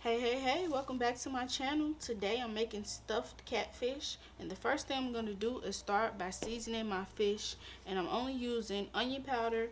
Hey, welcome back to my channel. Today I'm making stuffed catfish, and the first thing I'm going to do is start by seasoning my fish, and I'm only using onion powder,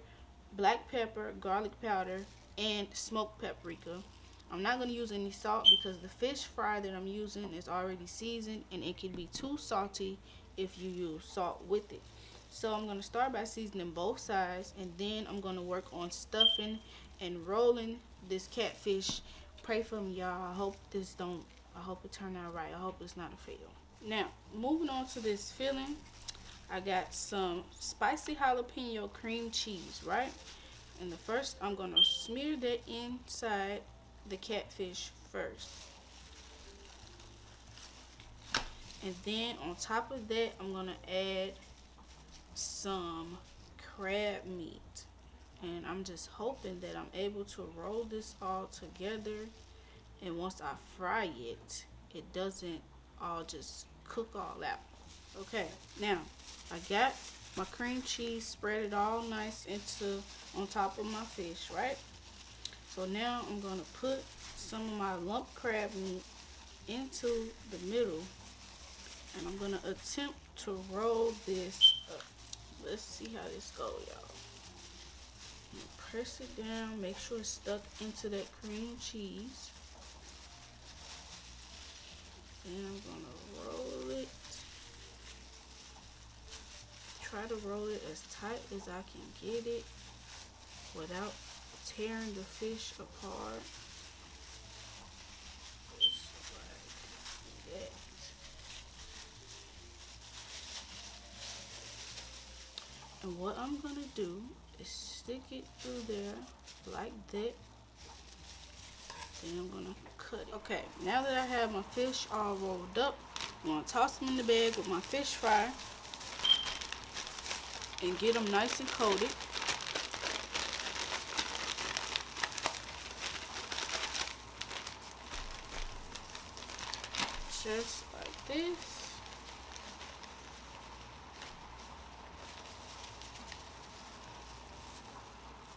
black pepper, garlic powder, and smoked paprika. I'm not going to use any salt because the fish fry that I'm using is already seasoned and it can be too salty if you use salt with it. So I'm going to start by seasoning both sides, and then I'm going to work on stuffing and rolling this catfish. Pray for me, y'all. I hope it turned out right. I hope it's not a fail. Now, moving on to this filling, I got some spicy jalapeno cream cheese, right? And the first, I'm going to smear that inside the catfish first. And then on top of that, I'm going to add some crab meat. And I'm just hoping that I'm able to roll this all together, and once I fry it, it doesn't all just cook all out. Okay, now I got my cream cheese spread it all nice into on top of my fish, right? So now I'm gonna put some of my lump crab meat into the middle, and I'm gonna attempt to roll this up. Let's see how this goes, y'all. Press it down, make sure it's stuck into that cream cheese. Then I'm gonna roll it. Try to roll it as tight as I can get it without tearing the fish apart. Just like that. And what I'm gonna do is stick it through there like that. Then I'm gonna cut it. Okay, now that I have my fish all rolled up, I'm gonna toss them in the bag with my fish fry and get them nice and coated. Just like this.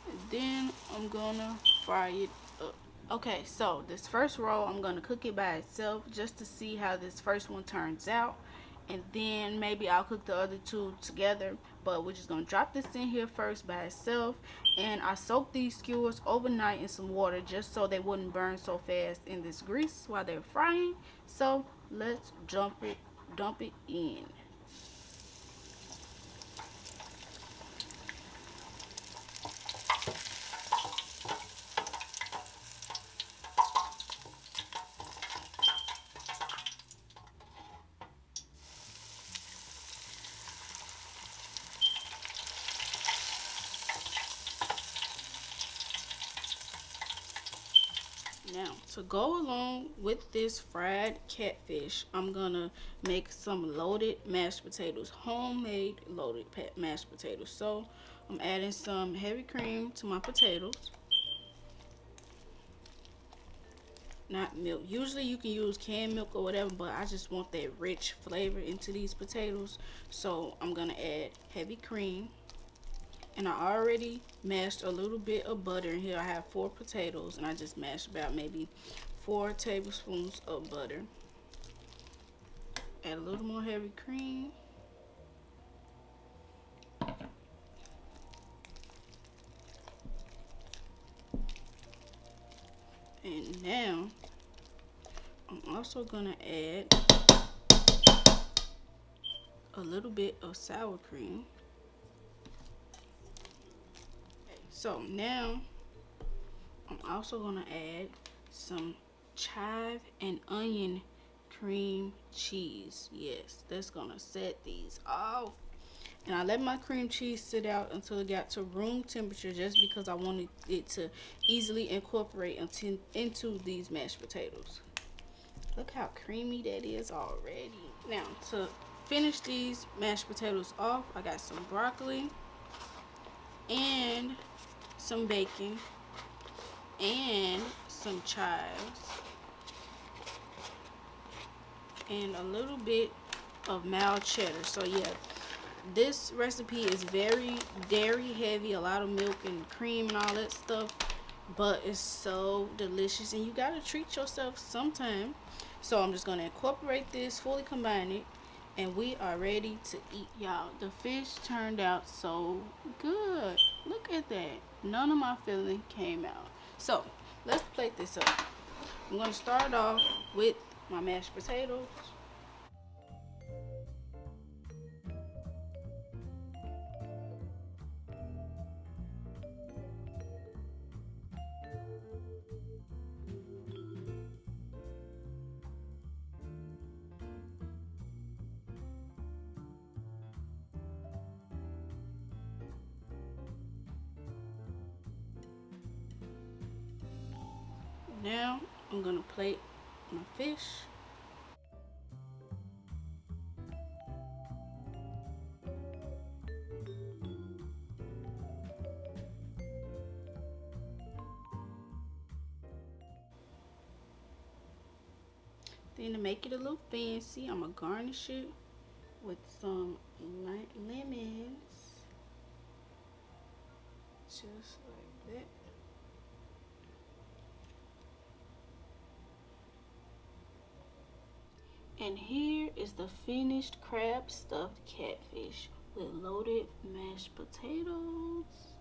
And then I'm gonna fry it up. Okay, so this first roll, I'm gonna cook it by itself just to see how this first one turns out, and then maybe I'll cook the other two together. But we're just gonna drop this in here first by itself. And I soaked these skewers overnight in some water just so they wouldn't burn so fast in this grease while they're frying. So let's dump it in. Now, to go along with this fried catfish, I'm gonna make some loaded mashed potatoes, homemade loaded mashed potatoes. So I'm adding some heavy cream to my potatoes, not milk. Usually you can use canned milk or whatever, but I just want that rich flavor into these potatoes. So I'm gonna add heavy cream. And I already mashed a little bit of butter in here. I have 4 potatoes, and I just mashed about maybe 4 tablespoons of butter. Add a little more heavy cream. And now I'm also gonna add a little bit of sour cream. So now I'm also gonna add some chive and onion cream cheese. Yes, that's gonna set these off. And I let my cream cheese sit out until it got to room temperature, just because I wanted it to easily incorporate into these mashed potatoes. Look how creamy that is already. Now, to finish these mashed potatoes off, I got some broccoli and some bacon and some chives and a little bit of mild cheddar. So yeah, this recipe is very dairy heavy, a lot of milk and cream and all that stuff, but it's so delicious and you gotta treat yourself sometime. So I'm just gonna incorporate this, fully combine it, and we are ready to eat. Y'all, the fish turned out so good. Look at that. None of my filling came out. So let's plate this up. I'm gonna start off with my mashed potatoes. Now I'm gonna plate my fish. Then to make it a little fancy, I'm gonna garnish it with some lemons, just like that. And here is the finished crab stuffed catfish with loaded mashed potatoes.